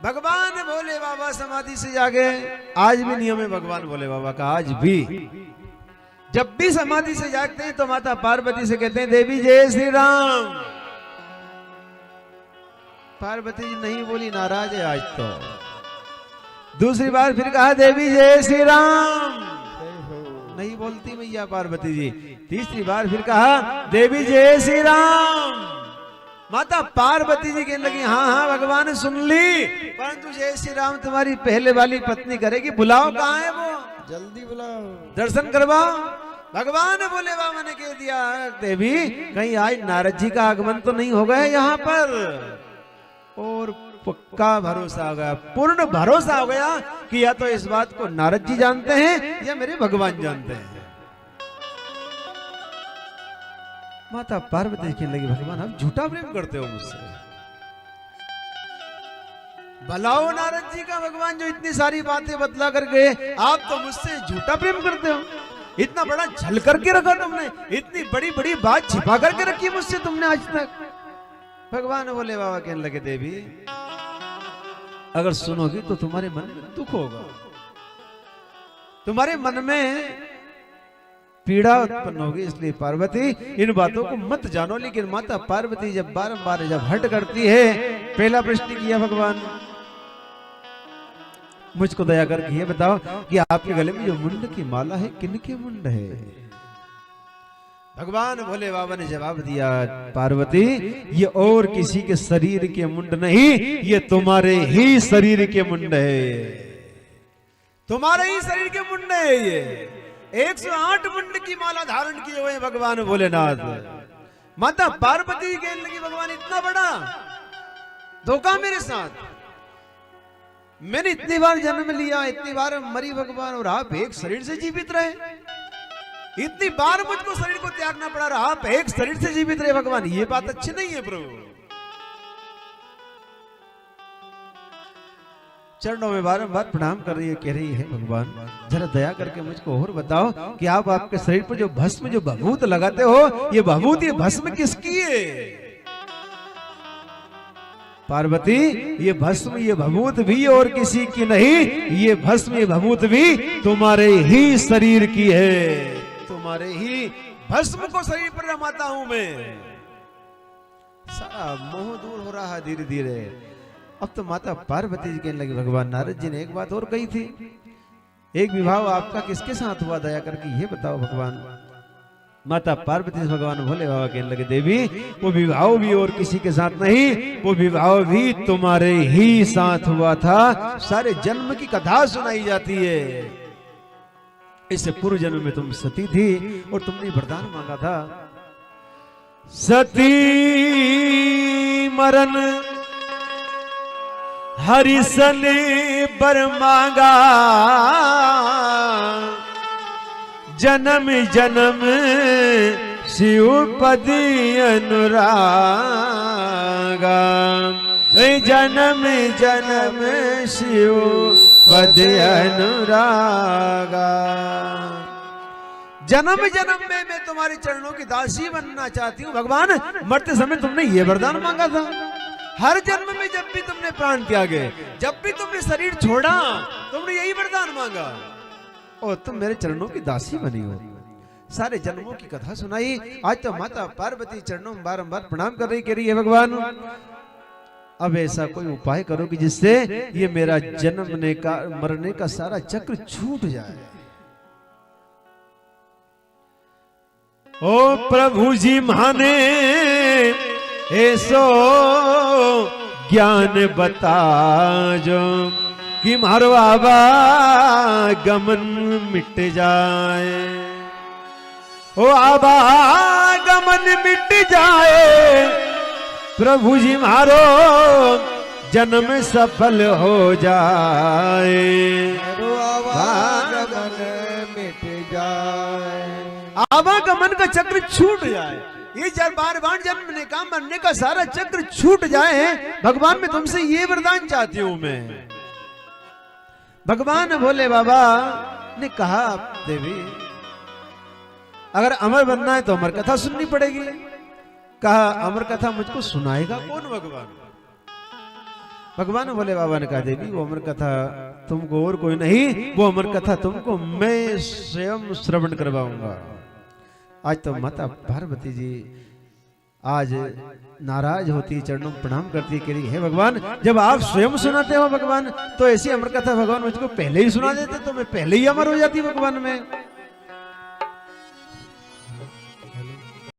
भगवान भोले बाबा समाधि से जागे, आज भी नियम है भगवान भोले बाबा का, आज भी जब भी समाधि से जागते हैं तो माता पार्वती से कहते हैं देवी जय श्री राम। पार्वती जी नहीं बोली, नाराज है आज तो। दूसरी बार फिर कहा देवी जय श्री राम, नहीं बोलती मैया पार्वती जी। तीसरी बार फिर कहा देवी जय श्री राम। माता पार्वती जी कहने लगी हाँ हाँ भगवान सुन ली, परंतु जय श्री राम तुम्हारी पहले वाली पत्नी करेगी, बुलाओ कहाँ है वो, जल्दी बुलाओ, दर्शन करवाओ। भगवान बोले बाबा ने कह दिया देवी कहीं आज नारद जी का आगमन तो नहीं हो गया यहाँ पर। और पक्का भरोसा हो गया, पूर्ण भरोसा हो गया कि या तो इस बात को नारद जी जानते हैं या मेरे भगवान जानते हैं। माता पार्वती कहने लगी भगवान आप झूठा प्रेम करते हो मुझसे, भलाओ नारद जी का भगवान जो इतनी सारी बातें बतला कर गए, आप तो मुझसे झूठा प्रेम करते हो। इतना बड़ा छल करके रखा तुमने, इतनी बड़ी बड़ी बात छिपा करके रखी मुझसे तुमने आज तक। भगवान बोले बाबा कहने लगे देवी अगर सुनोगी तो तुम्हारे मन में दुख होगा, तुम्हारे मन में पीड़ा उत्पन्न होगी, इसलिए पार्वती इन बातों को मत जानो। लेकिन माता पार्वती जब बारंबार जब हट करती है, पहला प्रश्न किया भगवान मुझको दया करके ये बताओ कि आपके गले में जो मुंड की माला है किनके मुंड है। भगवान भोले बाबा ने जवाब दिया पार्वती ये और किसी के शरीर के मुंड नहीं, ये तुम्हारे ही शरीर के मुंड है, तुम्हारे ही शरीर के मुंड है। ये 108 मुंड की माला धारण किए हुए भगवान भोलेनाथ। माता पार्वती कहने लगी भगवान इतना बड़ा धोखा मेरे साथ, मैंने इतनी बार जन्म लिया, इतनी बार मरी भगवान, और आप एक शरीर से जीवित रहे, इतनी बार मुझको शरीर को त्यागना पड़ा रहा, आप एक शरीर से जीवित रहे भगवान, ये बात अच्छी नहीं है प्रभु। चरणों में बारंबार प्रणाम कर रही है, कह रही है भगवान जरा दया करके मुझको और बताओ कि आप आपके शरीर पर जो भस्म जो भभूत लगाते हो, ये भभूत ये भस्म किसकी है। पार्वती ये भस्म ये भभूत भी और किसी की नहीं, ये भस्म ये भभूत भी तुम्हारे ही शरीर की है, तुम्हारे ही भस्म को शरीर पर रमाता हूं मैं। सारा मोह दूर हो रहा है धीरे धीरे। अब तो माता पार्वती जी कहने लगी भगवान नारद जी ने एक बात और कही थी, एक विवाह आपका किसके साथ हुआ, दया करके ये बताओ भगवान। माता पार्वती से भगवान भोले बाबा कहने लगे देवी वो विवाह भी और किसी के साथ नहीं, वो विवाह भी तुम्हारे ही साथ हुआ था। सारे जन्म की कथा सुनाई जाती है। इससे पूर्व जन्म में तुम सती थी और तुमने वरदान मांगा था, सती मरण हरिशन बर मांगा, जन्म जन्म शिव पदी अनुरागा, जन्म जन्म शिव पद अनुरागा। जन्म जन्म में मैं तुम्हारे चरणों की दासी बनना चाहती हूँ भगवान। मरते समय तुमने ये वरदान मांगा था, हर जन्म में जब भी तुमने प्राण त्यागे, जब भी तुमने शरीर छोड़ा, तुमने यही वरदान मांगा और तुम मेरे चरणों की दासी बनी हो। सारे जन्मों की कथा सुनाई। आज तो माता पार्वती चरणों में बारंबार प्रणाम कर रही, कह रही है भगवान अब ऐसा कोई उपाय करो कि जिससे ये मेरा जन्मने का मरने का सारा चक्र छूट जाए। ओ प्रभु जी माने ऐसो ज्ञान बता जो कि मारो आवागमन मिट जाए, ओ आवागमन मिट जाए, प्रभु जी मारो जन्म सफल हो जाए, आवागमन मिट जाए, आवागमन का चक्र छूट जाए, ये बार बार जन्मने का मरने का सारा चक्र छूट जाए। भगवान मैं तुमसे ये वरदान चाहती हूं मैं। भगवान भोले बाबा ने कहा देवी अगर अमर बनना है तो अमर कथा सुननी पड़ेगी। कहा अमर कथा मुझको सुनाएगा कौन भगवान। भगवान भोले बाबा ने कहा देवी वो अमर कथा तुमको और कोई नहीं, वो अमर कथा तुमको मैं स्वयं श्रवण करवाऊंगा। आज तो माता पार्वती जी आज नाराज होती, चरणों में प्रणाम करती, कह रही है भगवान जब आप स्वयं सुनाते हो भगवान तो ऐसी अमर कथा भगवान मुझको पहले ही सुना देते तो मैं पहले ही अमर हो जाती भगवान में।